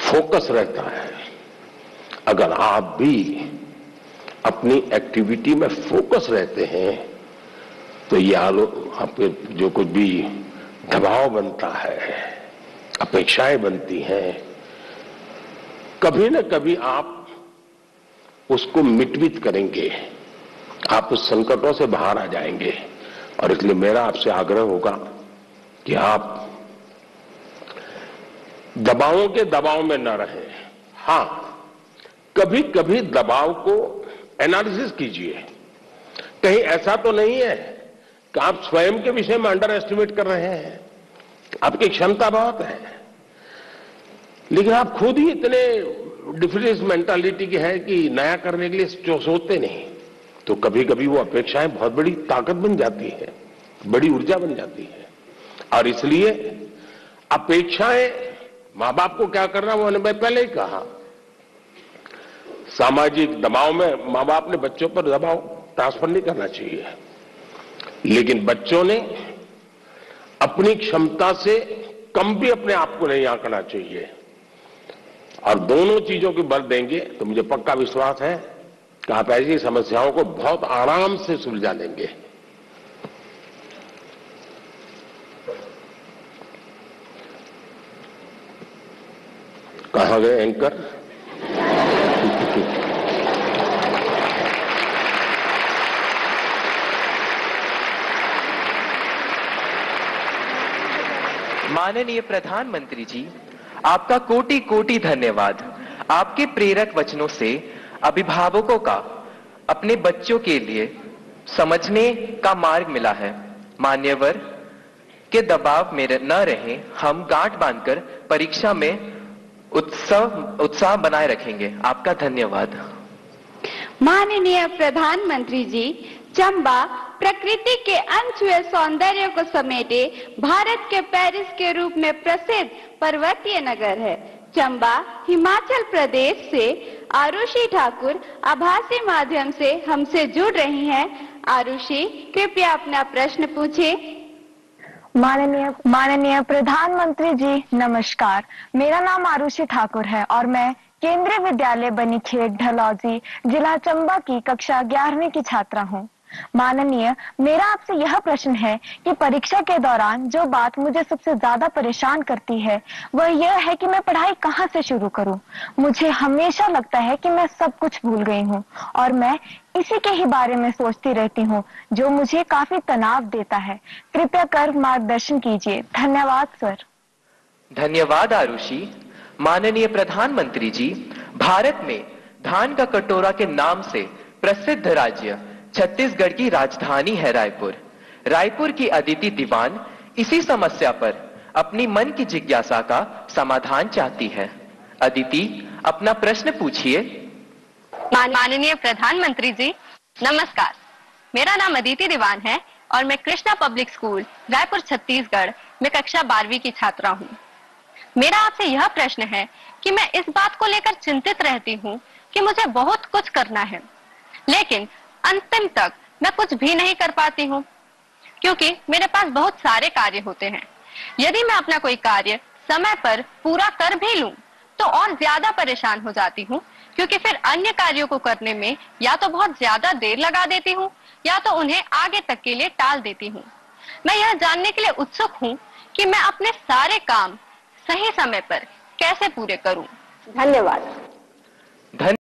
Focus रहता है। अगर आप भी अपनी एक्टिविटी में फोकस रहते हैं तो ये आपके जो कुछ भी दबाव बनता है, अपेक्षाएं बनती हैं, कभी न कभी आप उसको मिटवित करेंगे, आप उस संकटों से बाहर आ जाएंगे। और इसलिए मेरा आपसे आग्रह होगा कि आप दबावों के दबाव में न रहें। हां, कभी कभी दबाव को एनालिसिस कीजिए। कहीं ऐसा तो नहीं है कि आप स्वयं के विषय में अंडर एस्टिमेट कर रहे हैं। आपकी क्षमता बहुत है, लेकिन आप खुद ही इतने डिफरेंस मेंटालिटी के हैं कि नया करने के लिए सोचते नहीं। तो कभी कभी वो अपेक्षाएं बहुत बड़ी ताकत बन जाती है, बड़ी ऊर्जा बन जाती है। और इसलिए अपेक्षाएं, मां बाप को क्या करना वो मैं पहले ही कहा, सामाजिक दबाव में मां बाप ने बच्चों पर दबाव ट्रांसफर नहीं करना चाहिए, लेकिन बच्चों ने अपनी क्षमता से कम भी अपने आप को नहीं आंकना चाहिए। और दोनों चीजों की बल देंगे तो मुझे पक्का विश्वास है कि आप ऐसी समस्याओं को बहुत आराम से सुलझा लेंगे। कहां गए एंकर? माननीय प्रधानमंत्री जी, आपका कोटि कोटि धन्यवाद। आपके प्रेरक वचनों से अभिभावकों का अपने बच्चों के लिए समझने का मार्ग मिला है। मान्यवर के दबाव में न रहें, हम गांठ बांधकर परीक्षा में उत्साह बनाए रखेंगे। आपका धन्यवाद। माननीय प्रधानमंत्री जी, चंबा प्रकृति के अनछुए सौंदर्य को समेटे भारत के पेरिस के रूप में प्रसिद्ध पर्वतीय नगर है। चंबा हिमाचल प्रदेश से आरुषि ठाकुर आभासी माध्यम से हमसे जुड़ रही हैं। आरुषि, कृपया अपना प्रश्न पूछे। माननीय प्रधानमंत्री जी, नमस्कार। मेरा नाम आरुषि ठाकुर है और मैं केंद्रीय विद्यालय बनीखेत ढलौजी, जिला चंबा की कक्षा 11वीं की छात्रा हूँ। माननीय, मेरा आपसे यह प्रश्न है कि परीक्षा के दौरान जो बात मुझे सबसे ज्यादा परेशान करती है वह यह है कि मैं पढ़ाई कहाँ से शुरू करूँ। मुझे हमेशा लगता है कि मैं सब कुछ भूल गई हूँ और मैं इसी के ही बारे में सोचती रहती हूँ, जो मुझे काफी तनाव देता है। कृपया कर मार्गदर्शन कीजिए। धन्यवाद सर। धन्यवाद आरुषि। माननीय प्रधानमंत्री जी, भारत में धान का कटोरा के नाम से प्रसिद्ध राज्य छत्तीसगढ़ की राजधानी है रायपुर। रायपुर की अदिति दीवान इसी समस्या पर अपनी मन की जिज्ञासा का समाधान चाहती है। अदिति, अपना प्रश्न पूछिए। माननीय प्रधानमंत्री जी, नमस्कार। मेरा नाम अदिति दीवान है और मैं कृष्णा पब्लिक स्कूल रायपुर छत्तीसगढ़ में कक्षा 12वीं की छात्रा हूँ। मेरा आपसे यह प्रश्न है कि मैं इस बात को लेकर चिंतित रहती हूँ कि मुझे बहुत कुछ करना है, लेकिन अंतिम तक मैं कुछ भी नहीं कर पाती हूँ, क्योंकि मेरे पास बहुत सारे कार्य होते हैं। यदि मैं अपना कोई कार्य समय पर पूरा कर भी लूं, तो और ज्यादा परेशान हो जाती हूँ, क्योंकि फिर अन्य कार्यों को करने में या तो बहुत ज्यादा देर लगा देती हूँ या तो उन्हें आगे तक के लिए टाल देती हूँ। मैं यह जानने के लिए उत्सुक हूँ कि मैं अपने सारे काम सही समय पर कैसे पूरे करूँ। धन्यवाद।